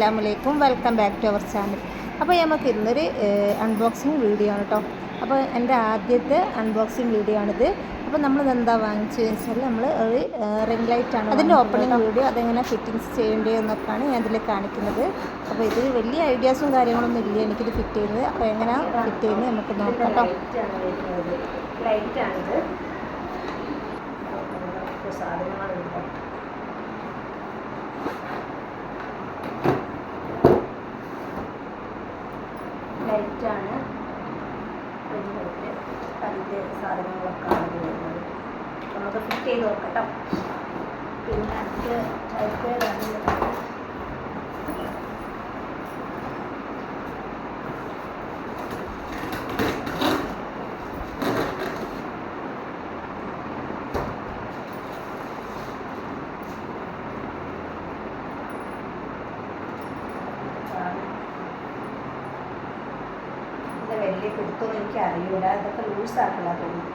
അസ്സലാമു അലൈക്കും. Welcome back to our channel. അപ്പോൾ നമുക്ക് ഇന്നൊരു അൺബോക്സിങ് വീഡിയോ ആണ് കേട്ടോ. അപ്പോൾ എൻ്റെ ആദ്യത്തെ അൺബോക്സിങ് വീഡിയോ ആണിത്. അപ്പോൾ നമ്മൾ എന്താ വാങ്ങിച്ചത് വെച്ചാൽ നമ്മൾ ഒരു റിംഗ് ലൈറ്റാണ് അതിൻ്റെ ഓപ്പണിംഗ് വീഡിയോ, അതെങ്ങനെ ഫിറ്റിങ്സ് ചെയ്യേണ്ടത് എന്നൊക്കെയാണ് ഞാൻ ഇതിൽ കാണിക്കുന്നത്. അപ്പോൾ ഇത് വലിയ ഐഡിയാസും കാര്യങ്ങളൊന്നും ഇല്ല എനിക്കിത് ഫിറ്റ് ചെയ്യുന്നത്. അപ്പോൾ എങ്ങനെയാണ് ഫിറ്റ് ചെയ്യുന്നത് നമുക്ക് നോക്കാം കേട്ടോ. ലൈറ്റാണിത്, സാധനങ്ങളുണ്ട്. ലൈറ്റാണ്, അതിൻ്റെ സാധനങ്ങളൊക്കെ ആണ് വരുന്നത്. നമുക്ക് ഫിറ്റ് ചെയ്ത് നോക്കട്ടോ. പിന്നെ അടുത്ത് വലിയ പിടുത്തൊന്നും എനിക്ക് അറിയില്ല, ഇതൊക്കെ ലൂസാക്കില്ല തോന്നുന്നു.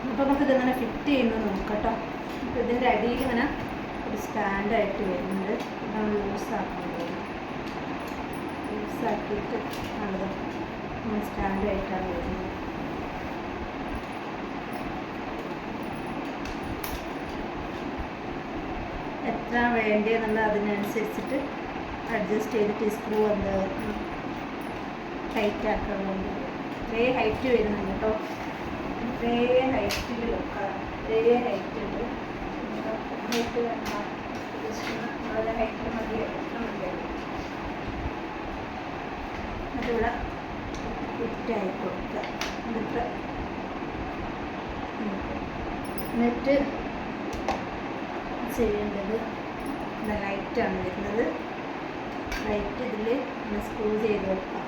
അപ്പോൾ നമുക്കിതിങ്ങനെ ഫിറ്റ് ചെയ്യുന്നത് നോക്കട്ടോ. അപ്പോൾ ഇതിൻ്റെ അടിയിൽ ഇങ്ങനെ ഒരു സ്റ്റാൻഡായിട്ട് വരുന്നുണ്ട്. ഇതാണ് ലൂസാക്കുന്നത്. ലൂസാക്കിയിട്ട് ആണത് ഇങ്ങനെ സ്റ്റാൻഡായിട്ടാണ് വരുന്നത്. എത്ര വേണ്ടതെന്നുള്ള അതിനനുസരിച്ചിട്ട് അഡ്ജസ്റ്റ് ചെയ്തിട്ട് സ്ക്രൂ എന്താ ടൈറ്റ് ആക്കാൻ വേണ്ടി ഇത്രേ ഹൈറ്റ് വരുന്നുണ്ട് കേട്ടോ. ഇത്രേ ഹൈറ്റിൽ വെക്കാം, ഇത്രേ ഹൈറ്റ് ഉണ്ട്. ഹൈറ്റ് വേണ്ട, വളരെ ഹൈറ്റ് മതി, എത്ര മതിയാവും. അതിവിടെ ഫിറ്റായി കൊടുക്കുക. എന്നിട്ട് ചെയ്യേണ്ടത് ലൈറ്റാണ് വരുന്നത്. ലൈറ്റ് ഇതിൽ സ്ക്രൂ ചെയ്ത് വെക്കാം.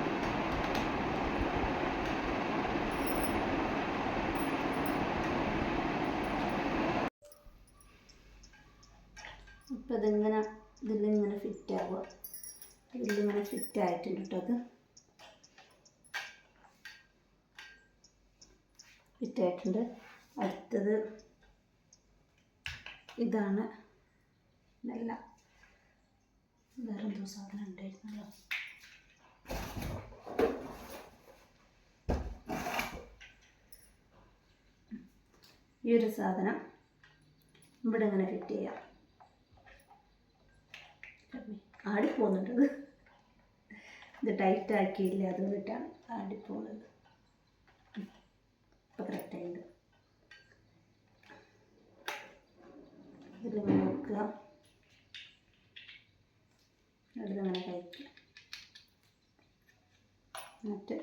അപ്പം ഇതിലിങ്ങനെ ഫിറ്റ് ആവുക. ഇതിലിങ്ങനെ ഫിറ്റ് ആയിട്ടുണ്ട് കേട്ടോ. അത് ഫിറ്റ് ആയിട്ടുണ്ട്. അടുത്തത് ഇതാണ്. നല്ല വേറെന്തോ സാധനം ഉണ്ടായിരുന്നല്ലോ. ഈ ഒരു സാധനം ഇവിടെ ഇങ്ങനെ ഫിറ്റ് ചെയ്യാം. ആടിപ്പോകുന്നുണ്ട്. ഇത് ടൈറ്റ് ആക്കിയില്ല, അതുകൊണ്ടിട്ടാണ് ആടിപ്പോകുന്നത്. ഇപ്പം കറക്റ്റായിട്ട് ഇതിലിങ്ങനെ വെക്കുക. അതിലങ്ങനെ കഴിക്കുക. എന്നിട്ട്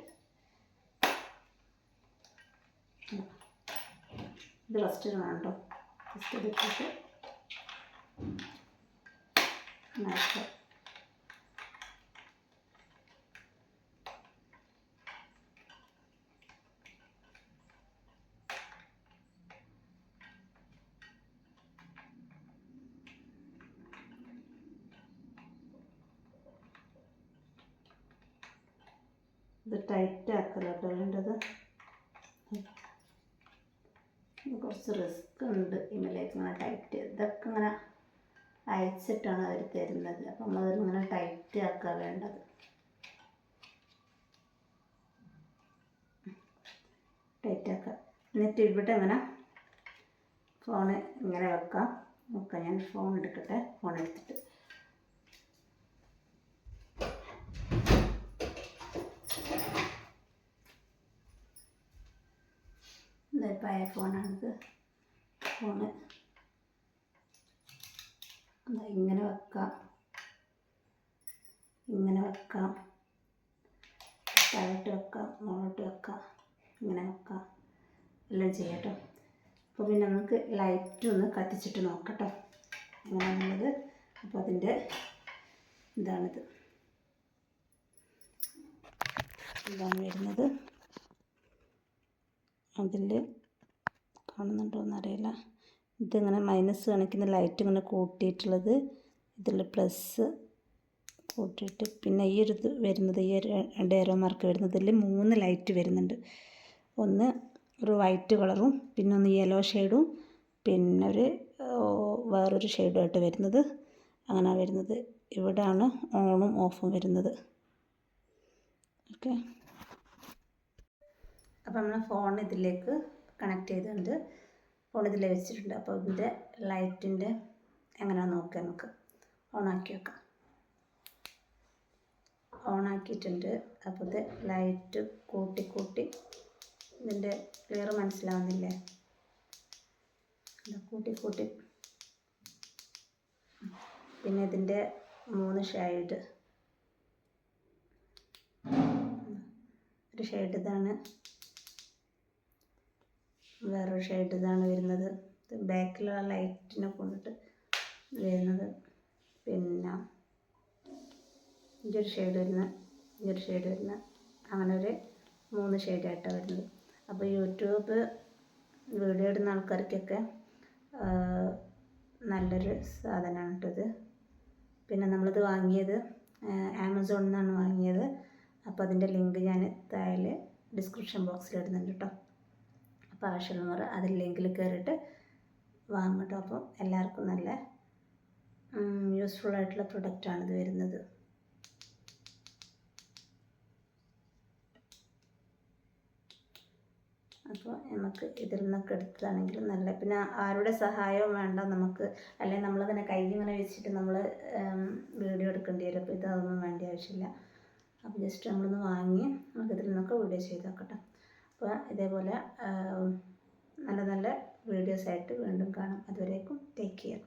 ഇത് ഫസ്റ്റ് ഇടണം കേട്ടോ. ഫസ്റ്റ് ഇതിട്ടിട്ട് നയിക്കുക. ഇത് ടൈറ്റ് ആക്കല കേട്ടോ വേണ്ടത്. കുറച്ച് റിസ്ക് ഉണ്ട് ഇമലേക്ക് ഇങ്ങനെ ടൈറ്റ്. ഇതൊക്കെ ഇങ്ങനെ അയച്ചിട്ടാണ് അവർ തരുന്നത്. അപ്പം നമ്മളിങ്ങനെ ടൈറ്റ് ആക്കുക വേണ്ടത്. ടൈറ്റ് ആക്കുക. എന്നിട്ട് ഇവിടെ ഇങ്ങനെ ഫോണ് ഇങ്ങനെ വെക്കാം. നോക്കാം, ഞാൻ ഫോൺ എടുക്കട്ടെ. ഫോൺ എടുത്തിട്ട് പഴയ ഫോണാണിത്. ഫോണ് ഇങ്ങനെ വെക്കാം, ഇങ്ങനെ വെക്കാം, താഴോട്ട് വെക്കാം, മുകളോട്ട് വെക്കാം, ഇങ്ങനെ വെക്കാം, എല്ലാം ചെയ്യാം കേട്ടോ. അപ്പോൾ പിന്നെ നമുക്ക് ലൈറ്റ് ഒന്ന് കത്തിച്ചിട്ട് നോക്കട്ടോ എങ്ങനെയാണുള്ളത്. അപ്പോൾ അതിൻ്റെ ഇതാണ് വരുന്നത്. അതിൽ കാണുന്നുണ്ടോയെന്നറിയില്ല. ഇതിങ്ങനെ മൈനസ് കാണിക്കുന്ന ലൈറ്റ് ഇങ്ങനെ കൂട്ടിയിട്ടുള്ളത്. ഇതിൽ പ്ലസ് കൂട്ടിയിട്ട് പിന്നെ ഈ ഒരു ഇത് വരുന്നത്, ഈ ഒരു 2 ഏരോ മാർക്ക് വരുന്നതിൽ 3 ലൈറ്റ് വരുന്നുണ്ട്. ഒന്ന് ഒരു വൈറ്റ് കളറും, പിന്നെ ഒന്ന് യെല്ലോ ഷെയ്ഡും, പിന്നെ വേറൊരു ഷെയ്ഡുമായിട്ട് വരുന്നത്. അങ്ങനെ വരുന്നത്. ഇവിടെയാണ് ഓണും ഓഫും വരുന്നത്. ഓക്കെ. അപ്പോൾ നമ്മൾ ഫോൺ ഇതിലേക്ക് കണക്ട് ചെയ്തിട്ടുണ്ട്. ഫോൺ ഇതിൽ വെച്ചിട്ടുണ്ട്. അപ്പോൾ ഇതിൻ്റെ ലൈറ്റിൻ്റെ എങ്ങനെയാണെന്ന് നോക്കാം. നമുക്ക് ഓണാക്കി വെക്കാം. ഓണാക്കിയിട്ടുണ്ട്. അപ്പോൾ ഇത് ലൈറ്റ് കൂട്ടി ഇതിൻ്റെ ക്ലിയർ മനസ്സിലാവുന്നില്ലേ? കൂട്ടി പിന്നെ ഇതിൻ്റെ 3 ഷെയ്ഡ്, ഒരു ഷെയ്ഡ് ഇതാണ്, വേറൊരു ഷെയ്ഡ് ഇതാണ് വരുന്നത്. ബാക്കിലുള്ള ലൈറ്റിനെ കൊണ്ടിട്ട് വരുന്നത്. പിന്നെ ഇതൊരു ഷെയ്ഡ് വരുന്ന അങ്ങനെ ഒരു 3 ഷെയ്ഡായിട്ടാണ് വരുന്നത്. അപ്പോൾ യൂട്യൂബ് വീഡിയോ ഇടുന്ന ആൾക്കാർക്കൊക്കെ നല്ലൊരു സാധനമാണ് കേട്ടത്. പിന്നെ നമ്മളിത് വാങ്ങിയത് ആമസോണിൽ നിന്നാണ് വാങ്ങിയത്. അപ്പോൾ അതിൻ്റെ ലിങ്ക് ഞാൻ താഴെ ഡിസ്ക്രിപ്ഷൻ ബോക്സിൽ ഇടുന്നുണ്ട് കേട്ടോ. അപ്പോൾ ആവശ്യമുള്ളവർ അതിൽ ലിങ്കിൽ കയറിയിട്ട് വാങ്ങും കേട്ടോ. അപ്പോൾ എല്ലാവർക്കും നല്ല യൂസ്ഫുൾ ആയിട്ടുള്ള പ്രൊഡക്റ്റാണിത് വരുന്നത്. അപ്പോൾ നമുക്ക് ഇതിൽ നിന്നൊക്കെ എടുത്തതാണെങ്കിൽ നല്ല, പിന്നെ ആരുടെ സഹായവും വേണ്ട നമുക്ക്, അല്ലെങ്കിൽ നമ്മളതിനെ കയ്യിൽ ഇങ്ങനെ വെച്ചിട്ട് നമ്മൾ വീഡിയോ എടുക്കേണ്ടി വരും. അപ്പോൾ ഇതൊന്നും വേണ്ട ആവശ്യമില്ല. അപ്പോൾ ജസ്റ്റ് നമ്മളൊന്ന് വാങ്ങി നമുക്ക് ഇതിൽ നിന്നൊക്കെ വീഡിയോ ചെയ്ത് നോക്കട്ടെ. അപ്പോൾ ഇതേപോലെ നല്ല നല്ല വീഡിയോസായിട്ട് വീണ്ടും കാണാം. അതുവരേക്കും ടേക്ക് കെയർ.